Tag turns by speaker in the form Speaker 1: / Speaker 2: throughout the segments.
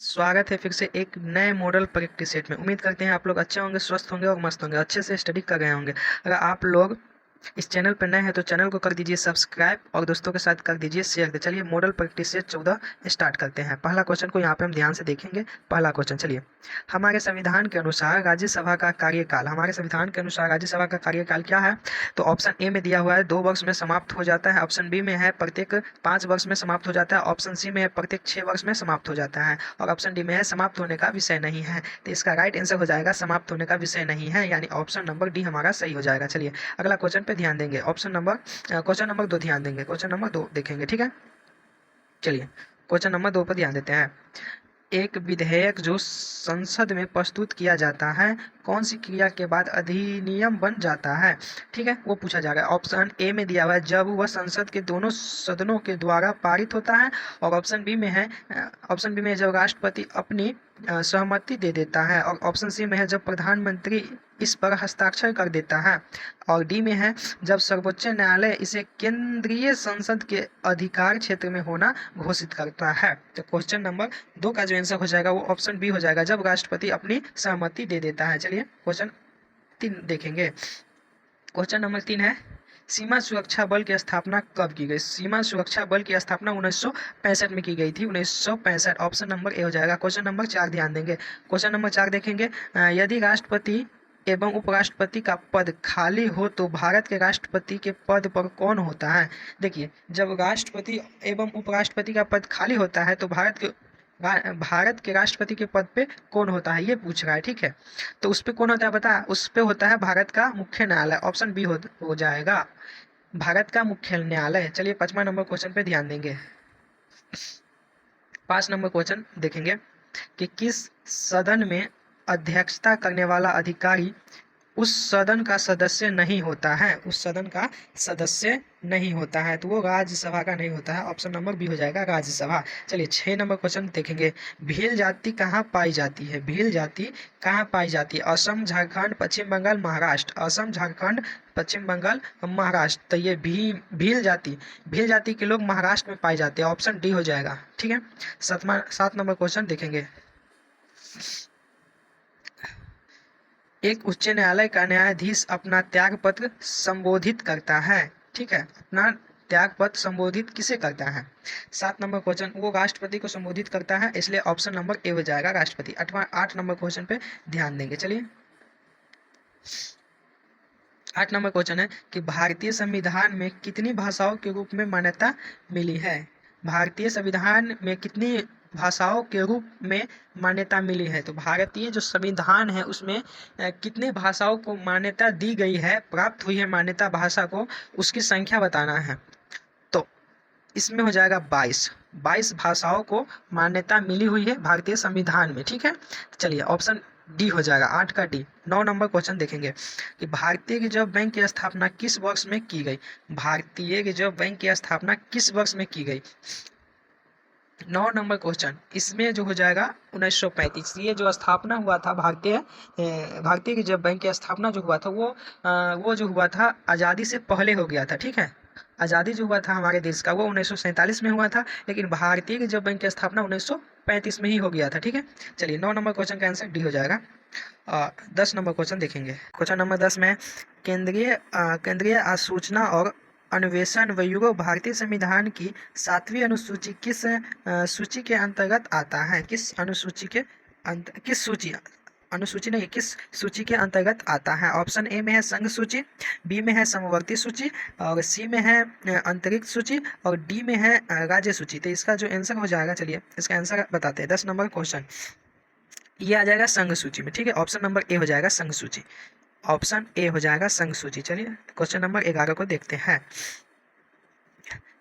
Speaker 1: स्वागत है फिर से एक नए मॉडल प्रैक्टिस सेट में। उम्मीद करते हैं आप लोग अच्छे होंगे, स्वस्थ होंगे और मस्त होंगे, अच्छे से स्टडी कर रहे होंगे। अगर आप लोग इस चैनल पर नए हैं तो चैनल को कर दीजिए सब्सक्राइब और दोस्तों के साथ कर दीजिए शेयर। तो चलिए मॉडल प्रैक्टिस सेट 14 स्टार्ट करते हैं। पहला क्वेश्चन को यहाँ पे हम ध्यान से देखेंगे। पहला क्वेश्चन, चलिए। हमारे संविधान के अनुसार राज्यसभा का कार्यकाल, हमारे संविधान के अनुसार राज्यसभा का कार्यकाल क्या है? तो ऑप्शन ए में दिया हुआ है 2 वर्ष में समाप्त हो जाता है, ऑप्शन बी में है प्रत्येक 5 वर्ष में समाप्त हो जाता है, ऑप्शन सी में है प्रत्येक 6 वर्ष में समाप्त हो जाता है, और ऑप्शन डी में है समाप्त होने का विषय नहीं है। तो इसका राइट आंसर हो जाएगा समाप्त होने का विषय नहीं है, यानी ऑप्शन नंबर डी हमारा सही हो जाएगा। चलिए अगला क्वेश्चन पे ध्यान देंगे। क्वेश्चन नंबर 2 ध्यान देंगे, क्वेश्चन नंबर 2 देखेंगे, ठीक है। चलिए क्वेश्चन नंबर 2 पर ध्यान देते हैं। एक विधेयक जो संसद में प्रस्तुत किया जाता है, कौन सी क्रिया के बाद अधिनियम बन जाता है? ठीक है, वो पूछा जा रहा है। ऑप्शन ए में दिया हुआ है जब वह संसद के दोनों सदनों के द्वारा पारित होता है, और ऑप्शन बी में है जब राष्ट्रपति अपनी सहमति दे देता है, और ऑप्शन सी में है जब प्रधानमंत्री इस पर हस्ताक्षर कर देता है, और डी में है जब सर्वोच्च न्यायालय इसे केंद्रीय संसद के अधिकार क्षेत्र में होना घोषित करता है। तो क्वेश्चन नंबर 2 का जो आंसर हो जाएगा वो ऑप्शन बी हो जाएगा, जब राष्ट्रपति अपनी सहमति दे देता है। चलिए क्वेश्चन 3 देखेंगे। क्वेश्चन नंबर 3 है, सीमा सुरक्षा बल की स्थापना कब की गई? सीमा सुरक्षा बल की स्थापना 1965 में की गई थी, 1965। ऑप्शन नंबर ए हो जाएगा। क्वेश्चन नंबर 4 ध्यान देंगे। क्वेश्चन नंबर 4 देखेंगे। यदि राष्ट्रपति एवं उपराष्ट्रपति का पद खाली हो तो भारत के राष्ट्रपति के पद पर कौन होता है? देखिए, जब राष्ट्रपति एवं उपराष्ट्रपति का पद खाली होता है तो भारत के राष्ट्रपति के पद पे कौन होता है, ये पूछ रहा है, ठीक है। तो उस पे कौन होता है बता, उस पे होता है भारत का मुख्य न्यायालय। ऑप्शन बी हो जाएगा, भारत का मुख्य न्यायालय। चलिए 5वां नंबर क्वेश्चन पे ध्यान देंगे। 5 नंबर क्वेश्चन देखेंगे कि किस सदन में अध्यक्षता करने वाला अधिकारी उस सदन का सदस्य नहीं होता है, उस सदन का सदस्य नहीं होता है, तो वो राज्यसभा का नहीं होता है। ऑप्शन नंबर बी हो जाएगा, राज्यसभा। चलिए 6 नंबर क्वेश्चन देखेंगे। भील जाति कहाँ पाई जाती है? भील जाति कहाँ पाई जाती है? असम, झारखंड, पश्चिम बंगाल, महाराष्ट्र। असम, झारखंड, पश्चिम बंगाल, महाराष्ट्र। तो ये भील जाति के लोग महाराष्ट्र में पाए जाते हैं। ऑप्शन डी हो जाएगा, ठीक है। 7 नंबर क्वेश्चन देखेंगे। एक उच्च न्यायालय का न्यायाधीश अपना त्यागपत्र संबोधित करता है, ठीक है। अपना त्यागपत्र संबोधित किसे करता है? 7 नंबर क्वेश्चन, वो राष्ट्रपति को संबोधित करता है, इसलिए ऑप्शन नंबर ए हो जाएगा, राष्ट्रपति। 8 नंबर क्वेश्चन पे ध्यान देंगे। चलिए 8 नंबर क्वेश्चन है कि भारतीय संविधान में कितनी भाषाओं के रूप में मान्यता मिली है? भारतीय संविधान में कितनी भाषाओं के रूप में मान्यता मिली है? तो भारतीय जो संविधान है उसमें कितने भाषाओं को मान्यता दी गई है, प्राप्त हुई है मान्यता भाषा को, उसकी संख्या बताना है। तो इसमें हो जाएगा 22 भाषाओं को मान्यता मिली हुई है भारतीय संविधान में, ठीक है। चलिए ऑप्शन डी हो जाएगा, 8 का डी। 9 नंबर क्वेश्चन देखेंगे कि भारतीय रिजर्व बैंक की स्थापना किस वर्ष में की गई? भारतीय रिजर्व बैंक की स्थापना किस वर्ष में की गई? 9 नंबर क्वेश्चन, इसमें जो हो जाएगा 1935। ये जो स्थापना हुआ था भारतीय रिजर्व बैंक की स्थापना जो हुआ था वो जो हुआ था आज़ादी से पहले हो गया था, ठीक है। आज़ादी जो हुआ था हमारे देश का वो 1947 में हुआ था, लेकिन भारतीय रिजर्व बैंक की स्थापना 1935 में ही हो गया था, ठीक है। चलिए 9 नंबर क्वेश्चन का आंसर डी हो जाएगा। 10 नंबर क्वेश्चन देखेंगे। क्वेश्चन नंबर 10 में केंद्रीय आसूचना और अन्वेषण ब्यूरो भारतीय संविधान की 7वीं अनुसूची किस सूची के अंतर्गत आता है? किस सूची के अंतर्गत आता है? ऑप्शन ए में है संघ सूची, बी में है समवर्ती सूची, और सी में है अंतरिक्ष सूची, और डी में है राज्य सूची। तो इसका जो आंसर हो जाएगा, चलिए इसका आंसर बताते हैं। 10 नंबर क्वेश्चन ये आ जाएगा संघ सूची में, ठीक है। ऑप्शन नंबर ए हो जाएगा संघ सूची, ऑप्शन ए हो जाएगा संघ सूची। चलिए क्वेश्चन नंबर 11 को देखते हैं।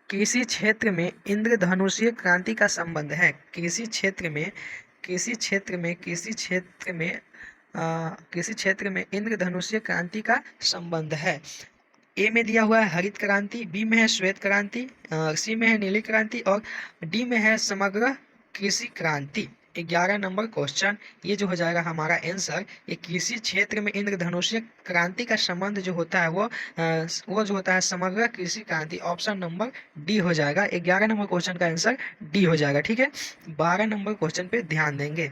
Speaker 1: कृषि क्षेत्र में इंद्रधनुषीय क्रांति का संबंध है? कृषि क्षेत्र में इंद्रधनुषीय क्रांति का संबंध है। ए में दिया हुआ है हरित क्रांति, बी में है श्वेत क्रांति, सी में है नीली क्रांति, और डी में है समग्र कृषि क्रांति। 11 नंबर क्वेश्चन, ये जो हो जाएगा हमारा आंसर, ये कृषि क्षेत्र में इंद्रधनुषीय क्रांति का संबंध जो होता है वो जो होता है समग्र कृषि क्रांति। ऑप्शन नंबर डी हो जाएगा। 11 नंबर क्वेश्चन का आंसर डी हो जाएगा। ठीक है, 12 नंबर क्वेश्चन पे ध्यान देंगे।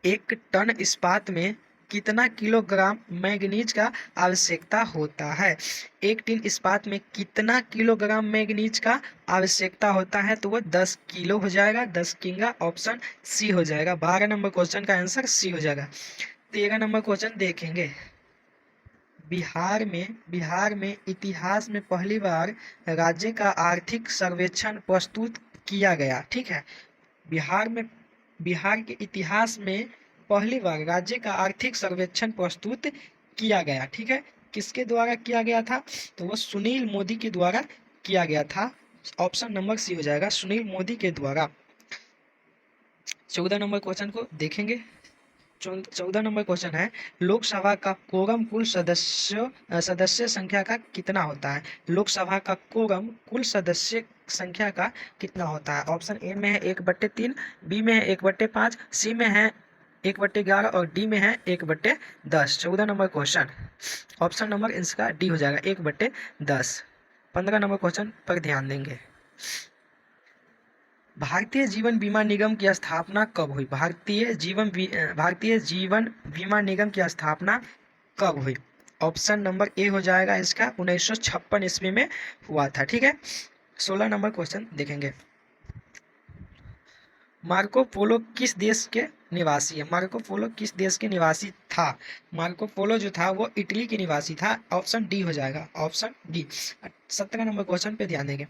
Speaker 1: एक टन इस्पात में कितना किलोग्राम मैंगनीज का आवश्यकता होता है? एक टन इस्पात में कितना किलोग्राम मैंगनीज का आवश्यकता होता है? तो वो 10 किलो हो जाएगा, 10 किंगा। ऑप्शन सी हो जाएगा। 12 नंबर क्वेश्चन का आंसर सी हो जाएगा। 13 नंबर क्वेश्चन देखेंगे। बिहार में इतिहास में पहली बार राज्य का आर्थिक सर्वेक्षण प्रस्तुत किया गया। ठीक है, बिहार के इतिहास में पहली बार राज्य का आर्थिक सर्वेक्षण प्रस्तुत किया गया। ठीक है, किसके द्वारा किया गया था? तो वो सुनील मोदी के द्वारा किया गया था। ऑप्शन नंबर सी हो जाएगा, सुनील मोदी के द्वारा। 14 नंबर क्वेश्चन को देखेंगे। 14 नंबर क्वेश्चन है, लोकसभा का कोरम कुल सदस्य संख्या का कितना होता है? लोकसभा का कोरम कुल सदस्य संख्या का कितना होता है? ऑप्शन ए में है 1/3, बी में है 1/5, सी में है 1/11 और डी में है 1/10। 14 नंबर क्वेश्चन, ऑप्शन नंबर इसका डी हो जाएगा, 1/10। 15 नंबर क्वेश्चन पर ध्यान देंगे। भारतीय जीवन बीमा निगम की स्थापना कब हुई? भारतीय जीवन बीमा निगम की स्थापना कब हुई? ऑप्शन नंबर ए हो जाएगा इसका, 1956 ईस्वी में हुआ था। ठीक है, 16 नंबर क्वेश्चन देखेंगे। मार्को पोलो किस देश के निवासी है? मार्को पोलो किस देश के निवासी था? मार्को पोलो जो था वो इटली के निवासी था। ऑप्शन डी हो जाएगा, ऑप्शन डी। 17 नंबर क्वेश्चन पे ध्यान देंगे।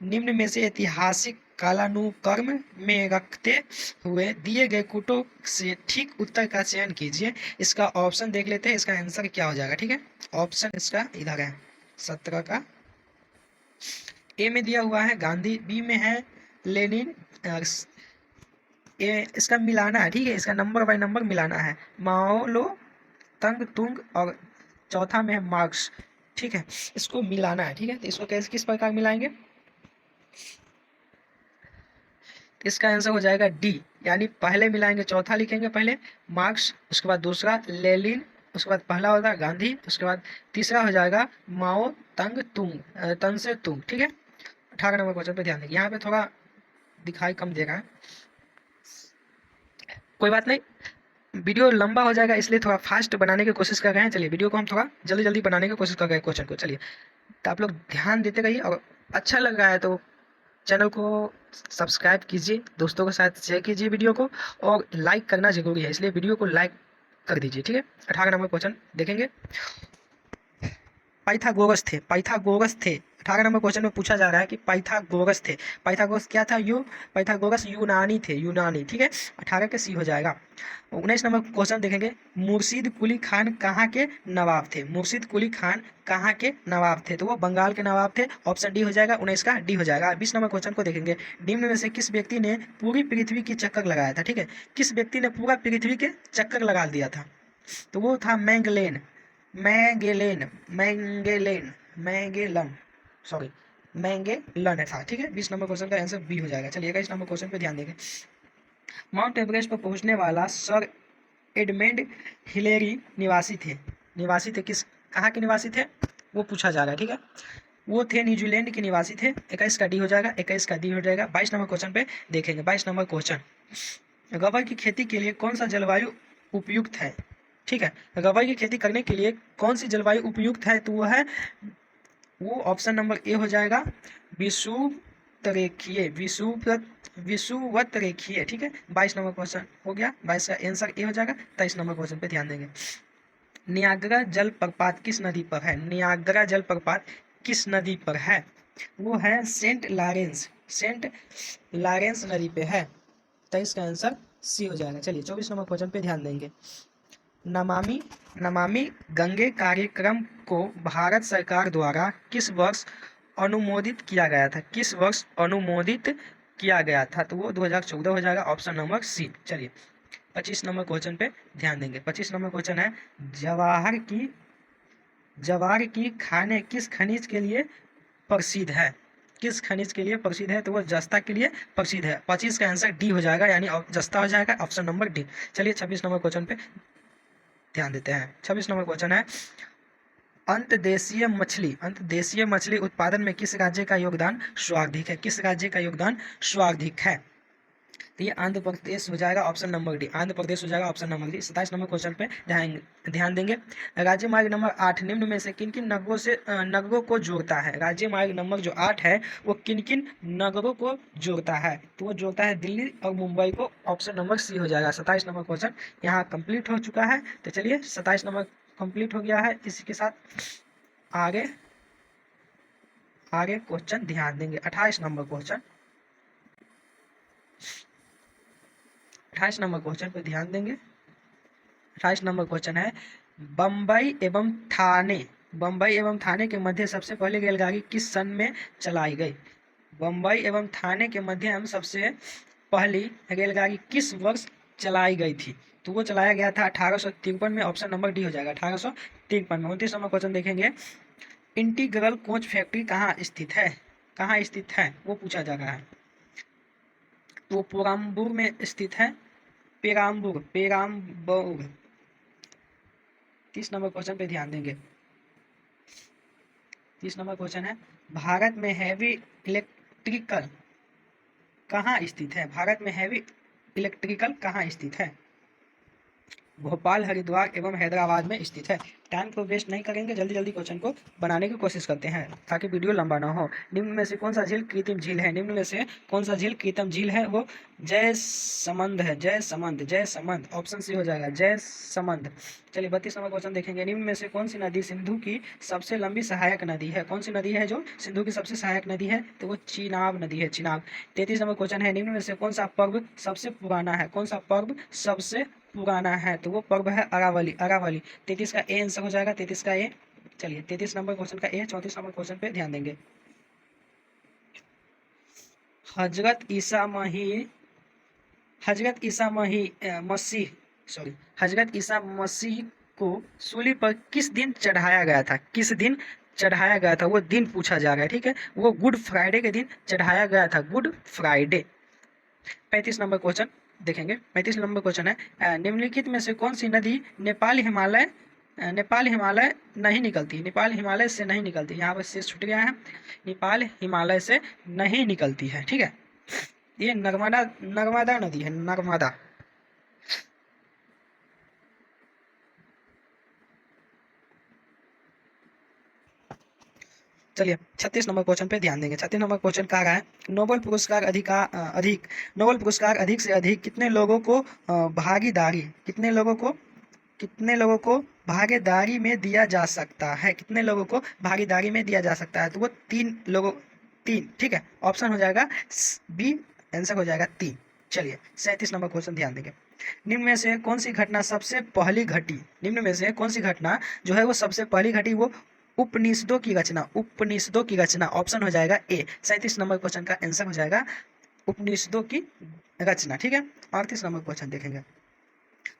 Speaker 1: निम्न में से ऐतिहासिक कालानुक्रम में रखते हुए दिए गए कूटों से ठीक उत्तर का चयन कीजिए। इसका ऑप्शन देख लेते हैं, इसका आंसर क्या हो जाएगा। ठीक है, ऑप्शन इसका इधर है 17 का। ए में दिया हुआ है गांधी, बी में है लेनिन, ये इसका मिलाना है। ठीक है, इसका नंबर बाय नंबर मिलाना है। माओलो, तंग तुंग और चौथा में है मार्क्स। ठीक है, इसको मिलाना है। ठीक है, तो इसको कैसे किस प्रकार मिलाएंगे? इसका आंसर हो जाएगा डी, यानी पहले मिलाएंगे, चौथा लिखेंगे पहले मार्क्स, उसके बाद दूसरा लेनिन, उसके बाद पहला होता है गांधी, उसके बाद तीसरा हो जाएगा माओ तंग तुंग, तन से तुंग। ठीक है, 18 नंबर क्वेश्चन पे ध्यान देंगे। यहाँ पे थोड़ा दिखाई कम दे रहा है, कोई बात नहीं, वीडियो लंबा हो जाएगा इसलिए थोड़ा फास्ट बनाने की कोशिश कर रहे हैं। चलिए, वीडियो को हम थोड़ा जल्दी जल्दी बनाने की कोशिश कर रहे हैं क्वेश्चन को। चलिए, तो आप लोग ध्यान देते रहिए, और अच्छा लग रहा है तो चैनल को सब्सक्राइब कीजिए, दोस्तों के साथ शेयर कीजिए वीडियो को, और लाइक करना जरूरी है, इसलिए वीडियो को लाइक कर दीजिए। ठीक है, 18 नंबर क्वेश्चन देखेंगे। पाइथागोरस थे 18 नंबर क्वेश्चन में पूछा जा रहा है कि पाइथागोरस थे। पाइथागोरस क्या था? पाइथागोरस यूनानी थे, यूनानी। ठीक है, 18 के सी हो जाएगा। 19 नंबर क्वेश्चन देखेंगे। मुर्शीद कुली खान कहाँ के नवाब थे? मुर्शीद कुली खान कहाँ के नवाब थे? तो वो बंगाल के नवाब थे। ऑप्शन डी हो जाएगा, 19 का डी हो जाएगा। 20 नंबर क्वेश्चन को देखेंगे। निम्न में से किस व्यक्ति ने पूरी पृथ्वी की चक्कर लगाया था? ठीक है, किस व्यक्ति ने पूरा पृथ्वी के चक्कर लगा दिया था? तो वो था मैंगलेन, मैंगेलेन, मैंगेलेन, मैंगेलन, सॉरी, मैंगेलन था। ठीक है, 20 नंबर क्वेश्चन का आंसर बी हो जाएगा। चलिए, 21 नंबर क्वेश्चन पे ध्यान देंगे। माउंट एवरेस्ट पर पहुंचने वाला सर एडमंड हिलेरी निवासी थे किस, कहाँ के निवासी थे वो पूछा जा रहा है। ठीक है, वो थे न्यूजीलैंड के निवासी थे। 21 का डी हो जाएगा, 21 का डी हो जाएगा। 22 नंबर क्वेश्चन पे देखेंगे। 22 नंबर क्वेश्चन, रबर की खेती के लिए कौन सा जलवायु उपयुक्त है? ठीक है, रबर की खेती करने के लिए कौन सी जलवायु उपयुक्त है? तो वो ऑप्शन नंबर ए हो जाएगा, विषुवत रेखीय। ठीक है, 22 नंबर क्वेश्चन हो गया। 22 का आंसर ए हो जाएगा। 23 नंबर क्वेश्चन पे ध्यान देंगे। नियाग्रा जलप्रपात किस नदी पर है? नियाग्रा जलप्रपात किस नदी पर है? वो है सेंट लॉरेंस नदी पे है। 23 का आंसर सी हो जाएगा। चलिए, 24 नंबर क्वेश्चन पे ध्यान देंगे। नमामि गंगे कार्यक्रम को भारत सरकार द्वारा किस वर्ष अनुमोदित किया गया था? किस वर्ष अनुमोदित किया गया था? तो वो 2014 हो जाएगा। Option number C. चलिए, 25 नंबर क्वेश्चन पे ध्यान देंगे। 25 नंबर क्वेश्चन है, जवार की खाने किस खनिज के लिए प्रसिद्ध है? किस खनिज के लिए प्रसिद्ध है? तो वो जस्ता के लिए प्रसिद्ध है। 25 का आंसर डी हो जाएगा, यानी जस्ता हो जाएगा, ऑप्शन नंबर डी। चलिए 26 नंबर क्वेश्चन पे ध्यान देते हैं। 26 नंबर क्वेश्चन है, अंतदेशीय मछली उत्पादन में किस राज्य का योगदान सर्वाधिक है? किस राज्य का योगदान सर्वाधिक है? तो ये आंध्र प्रदेश हो जाएगा, option number D. Andhra Pradesh हो जाएगा, option number D. 27 number question पे ध्यान देंगे। राज्य मार्ग नंबर 8 निम्न में से किन किन नगरों को जोड़ता है? राज्य मार्ग नंबर जो 8 है वो किन किन नगरों को जोड़ता है? तो वो जोड़ता है दिल्ली और मुंबई को, ऑप्शन नंबर सी हो जाएगा। 27 नंबर क्वेश्चन यहाँ कंप्लीट हो चुका है। तो चलिए 27 नंबर कंप्लीट हो गया है। इसी के साथ आगे क्वेश्चन ध्यान देंगे। 28 नंबर क्वेश्चन, 28 नंबर क्वेश्चन पे ध्यान देंगे। 28 नंबर क्वेश्चन है, बम्बई एवं थाने के मध्य सबसे पहली रेलगाड़ी किस सन में चलाई गई? बम्बई एवं थाने के मध्य सबसे पहली रेलगाड़ी किस वर्ष चलाई गई थी? तो वो चलाया गया था 1853 में, ऑप्शन नंबर डी हो जाएगा, 1853 में। 29 नंबर क्वेश्चन देखेंगे, इंटीग्रल कोच फैक्ट्री कहाँ स्थित है वो पूछा जा रहा है। तो पेराम्बूर में स्थित है, पेराम्बूर। 30 नंबर क्वेश्चन पे ध्यान देंगे। 30 नंबर क्वेश्चन है, भारत में हैवी इलेक्ट्रिकल कहाँ स्थित है? भारत में हैवी इलेक्ट्रिकल कहाँ स्थित है? भोपाल, हरिद्वार एवं हैदराबाद में स्थित है। टाइम को वेस्ट नहीं करेंगे, जल्दी जल्दी क्वेश्चन को बनाने की कोशिश करते हैं ताकि वीडियो लंबा ना हो। निम्न में से कौन सा झील कृत्रिम झील है? निम्न में से कौन सा झील कृत्रिम झील है? वो जयसमंद है, जयसमंद, ऑप्शन सी हो जाएगा, जयसमंद। चलिए 32 नंबर क्वेश्चन देखेंगे। निम्न में से कौन सी नदी सिंधु की सबसे लंबी सहायक नदी है? कौन सी नदी है जो सिंधु की सबसे सहायक नदी है? तो वो चिनाब नदी है, चिनाब। 33 नंबर क्वेश्चन है, निम्न में से कौन सा पर्व सबसे पुराना है? कौन सा पर्व सबसे पुराना है? तो वो पर्व है अरावली। 33 का ए आंसर हो जाएगा, 33 का ए। चलिए 33 नंबर क्वेश्चन का ए। 34 नंबर क्वेश्चन पे ध्यान देंगे। हजरत ईसा मसीह को सूली पर किस दिन चढ़ाया गया था? किस दिन चढ़ाया गया था वो दिन पूछा जा रहा है, ठीक है। वो गुड फ्राइडे के दिन चढ़ाया गया था, गुड फ्राइडे। 35 नंबर क्वेश्चन देखेंगे। 35 नंबर क्वेश्चन है, निम्नलिखित में से कौन सी नदी नेपाल हिमालय नहीं निकलती? नेपाल हिमालय से नहीं निकलती। यहाँ पर शेष छूट गया है, नेपाल हिमालय से नहीं निकलती है, ठीक है। ये नर्मदा नदी है, नर्मदा। चलिए 36 नंबर क्वेश्चन पे ध्यान देंगे। 36 नंबर क्वेश्चन कह रहा है, नोबेल पुरस्कार अधिक से अधिक कितने लोगों को भागीदारी में दिया जा सकता है? कितने लोगों को भागीदारी में दिया जा सकता है? तो वो 3, ठीक है। ऑप्शन हो जाएगा बी, आंसर हो जाएगा 3। चलिए 37 नंबर क्वेश्चन ध्यान देंगे। निम्न में से कौन सी घटना सबसे पहली घटी? निम्न में से कौन सी घटना जो है वो सबसे पहली घटी? वो उपनिषदों की रचना, ऑप्शन हो जाएगा ए। 37 नंबर क्वेश्चन का आंसर हो जाएगा उपनिषदों की रचना, ठीक है। 38 नंबर क्वेश्चन देखेंगे।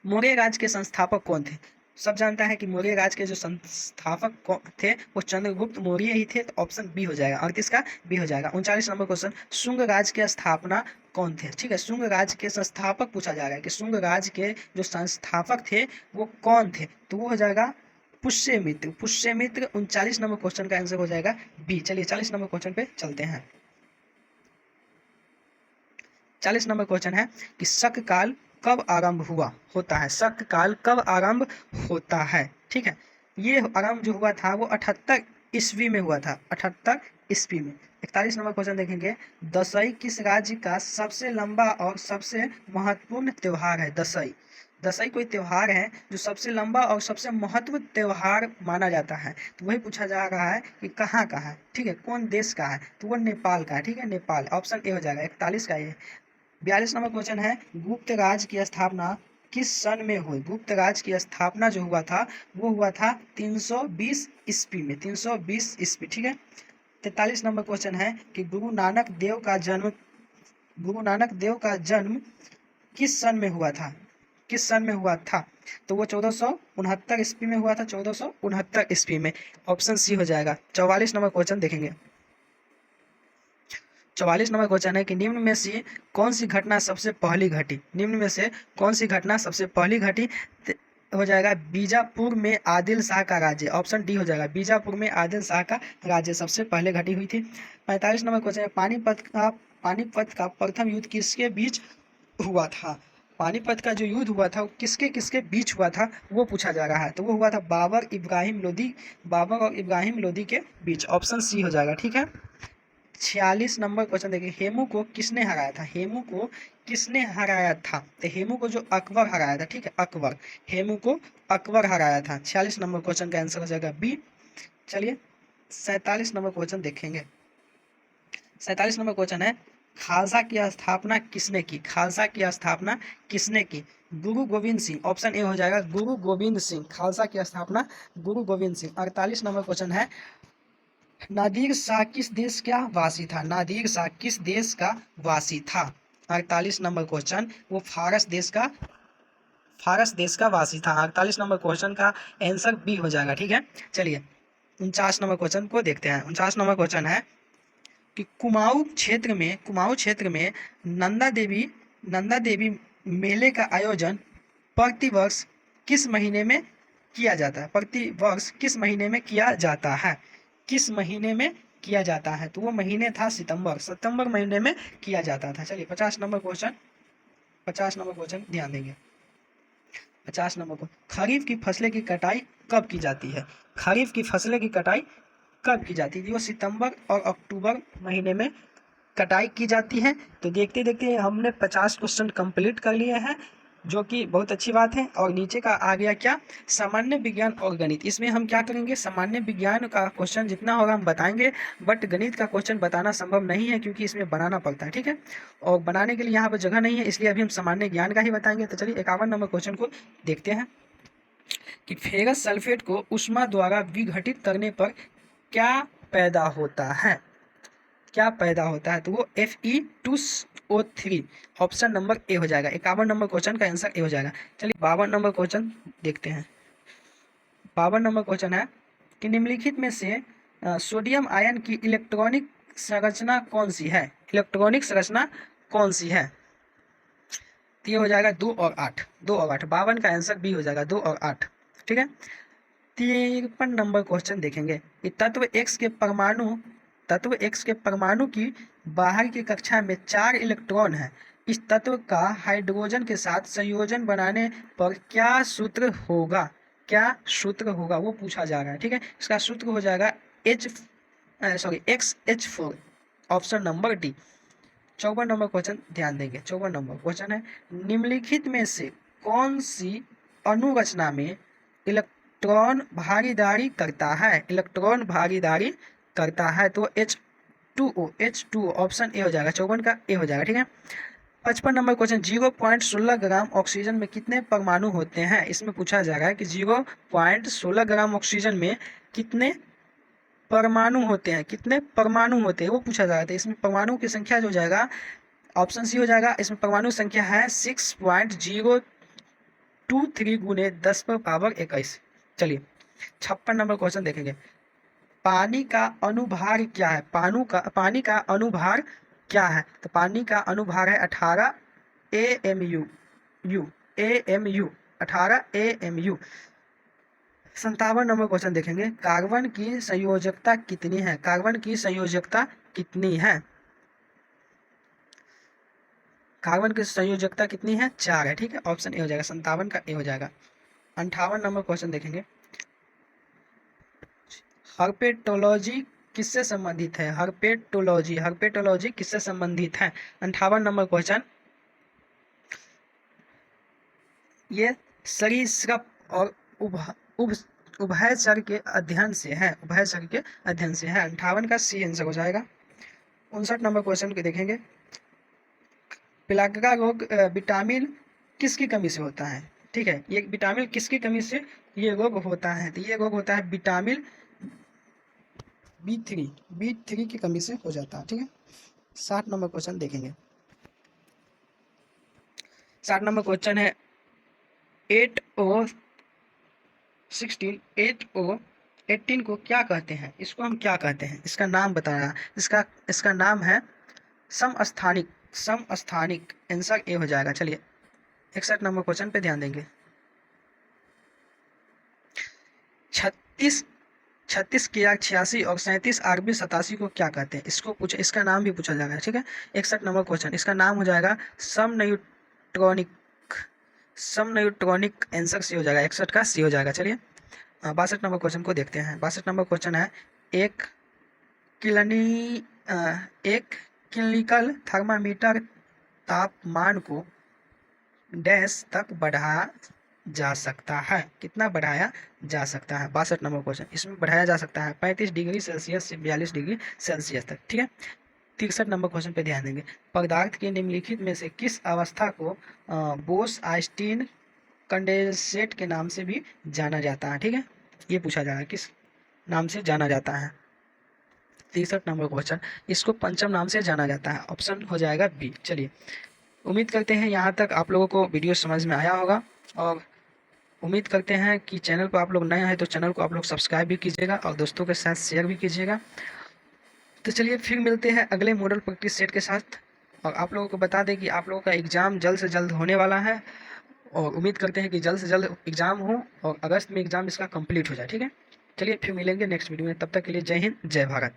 Speaker 1: मौर्य राज्य के संस्थापक कौन थे? सब जानता है कि मौर्य राज्य के जो संस्थापक थे वो चंद्रगुप्त मौर्य ही थे, तो ऑप्शन बी हो जाएगा। 38 का बी हो जाएगा। 39 नंबर क्वेश्चन, शुंग राज्य की स्थापना कौन थे? ठीक है, शुंग राज्य के संस्थापक पूछा जा रहा है कि शुंग राज्य के जो संस्थापक थे वो कौन थे? तो वो हो जाएगा पुष्यमित्र। 39 नंबर क्वेश्चन का आंसर हो जाएगा बी। चलिए 40 नंबर क्वेश्चन पे चलते हैं। 40 नंबर क्वेश्चन है कि शक काल कब आरंभ होता है? शक काल कब आरंभ होता है? ठीक है, ये आरंभ जो हुआ था वो 78 ईस्वी में हुआ था, 78 ईस्वी में। 41 नंबर क्वेश्चन देखेंगे, दशई किस राज्य का सबसे लंबा और सबसे महत्वपूर्ण त्योहार है? दशई कोई त्योहार है जो सबसे लंबा और सबसे महत्व त्योहार माना जाता है। तो वही पूछा जा रहा है कि कहाँ का है, ठीक है, कौन देश का है? तो वो नेपाल का है, ठीक है, नेपाल। ऑप्शन ए हो जाएगा। 41 का ये। 42 नंबर क्वेश्चन है, गुप्त राज की स्थापना किस सन में हुई? गुप्त राज की स्थापना जो हुआ था वो हुआ था 320 ईस्वी में, 320 ईस्वी, ठीक है। 43 नंबर क्वेश्चन है कि गुरु नानक देव का जन्म किस सन में हुआ था? किस सन में हुआ था? तो वो 1469 ईस्वी में हुआ था, 1469 ईस्वी में। ऑप्शन सी हो जाएगा। 44 नंबर क्वेश्चन देखेंगे। 44 नंबर क्वेश्चन है कि निम्न में से कौन सी घटना सबसे पहली घटी। निम्न में से कौन सी घटना सबसे पहली घटी। हो जाएगा बीजापुर में आदिल शाह का राज्य। ऑप्शन डी हो जाएगा, बीजापुर में आदिल शाह का राज्य सबसे पहले घटी हुई थी। 45 नंबर क्वेश्चन है पानीपत का प्रथम युद्ध किसके बीच हुआ था। पानीपत का जो युद्ध हुआ था वो किसके किसके बीच हुआ था वो पूछा जा रहा है। तो वो हुआ था बाबर और इब्राहिम लोदी के बीच। ऑप्शन सी हो जाएगा, ठीक है। 46 नंबर क्वेश्चन देखिए, हेमू को किसने हराया था। हेमू को किसने हराया था। तो हेमू को जो अकबर हराया था, ठीक है, अकबर। हेमू को अकबर हराया था। 46 नंबर क्वेश्चन का आंसर हो जाएगा बी। चलिए 47 नंबर क्वेश्चन देखेंगे। 47 नंबर क्वेश्चन है, खालसा की स्थापना किसने की। खालसा की स्थापना किसने की। गुरु गोविंद सिंह। ऑप्शन ए हो जाएगा, गुरु गोविंद सिंह। खालसा की स्थापना गुरु गोविंद सिंह। 48 नंबर क्वेश्चन है, नादिर शाह किस देश का वासी था। नादिर शाह किस देश का वासी था। 48 नंबर क्वेश्चन, वो फारस देश का वासी था। 48 नंबर क्वेश्चन का आंसर बी हो जाएगा, ठीक है। चलिए 49 नंबर क्वेश्चन को देखते हैं। 49 नंबर क्वेश्चन है कि कुमाऊं क्षेत्र में नंदा देवी मेले का आयोजन प्रतिवर्ष किस महीने में किया जाता है। प्रतिवर्ष किस महीने में किया जाता है। किस महीने में किया जाता है। तो वो महीने था सितंबर महीने में किया जाता था। चलिए 50 नंबर क्वेश्चन ध्यान देंगे। 50 नंबर को, खरीफ की फसलें की कटाई कब की जाती है। खरीफ की फसलें की कटाई कब की जाती है। वो सितंबर और अक्टूबर महीने में कटाई की जाती है। तो देखते देखते हमने 50 क्वेश्चन कंप्लीट कर लिए हैं, जो कि बहुत अच्छी बात है। और नीचे का आ गया क्या, सामान्य विज्ञान और गणित। इसमें हम क्या करेंगे, सामान्य विज्ञान का क्वेश्चन जितना होगा हम बताएंगे, बट गणित का क्वेश्चन बताना संभव नहीं है क्योंकि इसमें बनाना पड़ता है, ठीक है। और बनाने के लिए यहाँ पर जगह नहीं है, इसलिए अभी हम सामान्य ज्ञान का ही बताएंगे। तो चलिए 51 नंबर क्वेश्चन को देखते हैं कि फेरस सल्फेट को ऊष्मा द्वारा विघटित करने पर क्या पैदा होता है। क्या पैदा होता है। तो वो Fe2O3। ऑप्शन नंबर ए हो जाएगा। 51 नंबर क्वेश्चन का आंसर ए हो जाएगा। चलिए 52 नंबर क्वेश्चन देखते हैं। 52 नंबर क्वेश्चन है कि निम्नलिखित में से सोडियम आयन की इलेक्ट्रॉनिक संरचना कौन सी है। इलेक्ट्रॉनिक संरचना कौन सी है। तो ये हो जाएगा 2 और 8। 2 और 8। 52 का आंसर बी हो जाएगा, 2 और 8, ठीक है। 53 नंबर क्वेश्चन देखेंगे कि तत्व एक्स के परमाणु की बाहर की कक्षा में 4 इलेक्ट्रॉन है। इस तत्व का हाइड्रोजन के साथ संयोजन बनाने पर क्या सूत्र होगा। क्या सूत्र होगा वो पूछा जा रहा है, ठीक है। इसका सूत्र हो जाएगा XH4। Option number D. 54 number question ध्यान देंगे। 54 नंबर क्वेश्चन है, निम्नलिखित में से कौन सी अनुरचना में इलेक्ट्रॉन भागीदारी करता है। इलेक्ट्रॉन भागीदारी करता है। तो H2O ऑप्शन ए हो जाएगा। 54 का ए हो जाएगा, ठीक है। 55 नंबर क्वेश्चन, 0.16 ग्राम ऑक्सीजन में कितने परमाणु होते हैं। इसमें पूछा जा रहा है कि 0.16 ग्राम ऑक्सीजन में कितने परमाणु होते हैं। कितने परमाणु होते हैं वो पूछा जा रहा था। इसमें परमाणु की संख्या जो हो जाएगा, ऑप्शन सी हो जाएगा। इसमें परमाणु संख्या है 6.023 गुने 10 पर पावर 21। चलिए 56 नंबर क्वेश्चन देखेंगे, पानी का अनुभार क्या है। पानी का अनुभार क्या है। तो पानी का अनुभार है 18 AMU। 18 AMU। 57 नंबर क्वेश्चन देखेंगे, कार्बन की संयोजकता कितनी है। कार्बन की संयोजकता कितनी है। कार्बन की संयोजकता कितनी है, 4 है, ठीक है। ऑप्शन ए हो जाएगा। 57 का ए हो जाएगा। 58 नंबर क्वेश्चन देखेंगे, हर्पेटोलॉजी किससे संबंधित है। हर्पेटोलॉजी किससे संबंधित है। 58 नंबर क्वेश्चन, ये सरीसृप और उभयचर के अध्ययन से है। 58 का सी आंसर हो जाएगा। 59 नंबर क्वेश्चन के देखेंगे, प्लागा रोग विटामिन किसकी कमी से होता है, ठीक है। ये विटामिन किसकी कमी से ये रोग होता है। तो ये रोग होता है विटामिन B3 की कमी से हो जाता है, ठीक है। 60 नंबर क्वेश्चन देखेंगे। 60 नंबर क्वेश्चन है 8O18 को क्या कहते हैं। इसको हम क्या कहते हैं, इसका नाम बताना। इसका नाम है समस्थानिक आंसर ए हो जाएगा। चलिए 61 नंबर क्वेश्चन पे ध्यान देंगे। 36 36 किया 86 और 37 आरबी 87 को क्या कहते हैं, इसको पूछे, इसका नाम भी पूछा जाएगा। ठीक है, 61 नंबर क्वेश्चन, इसका नाम हो जाएगा समन्यूट्रॉनिक। समन्यूट्रॉनिक आंसर सी हो जाएगा, 61 का सी हो जाएगा। चलिए 62 नंबर क्वेश्चन को देखते हैं। 62 नंबर क्वेश्चन है एक क्लिनी एक क्लिनिकल थर्मामीटर तापमान को डैश तक बढ़ाया जा सकता है, कितना बढ़ाया जा सकता है। 62 नंबर क्वेश्चन, इसमें बढ़ाया जा सकता है 35 डिग्री सेल्सियस से 42 डिग्री सेल्सियस तक। ठीक है, 63 नंबर क्वेश्चन पे ध्यान देंगे। पदार्थ के निम्नलिखित में से किस अवस्था को बोस आइंस्टीन कंडेंसेट के नाम से भी जाना जाता है। ठीक है, ये पूछा जा रहा है किस नाम से जाना जाता है। 63 नंबर क्वेश्चन, इसको पंचम नाम से जाना जाता है, ऑप्शन हो जाएगा बी। चलिए उम्मीद करते हैं यहाँ तक आप लोगों को वीडियो समझ में आया होगा, और उम्मीद करते हैं कि चैनल पर आप लोग नए हैं तो चैनल को आप लोग सब्सक्राइब भी कीजिएगा और दोस्तों के साथ शेयर भी कीजिएगा। तो चलिए फिर मिलते हैं अगले मॉडल प्रैक्टिस सेट के साथ, और आप लोगों को बता दें कि आप लोगों का एग्ज़ाम जल्द से जल्द होने वाला है, और उम्मीद करते हैं कि जल्द से जल्द एग्ज़ाम हो और अगस्त में एग्ज़ाम इसका कंप्लीट हो जाए। ठीक है, चलिए फिर मिलेंगे नेक्स्ट वीडियो में, तब तक के लिए जय हिंद जय भारत।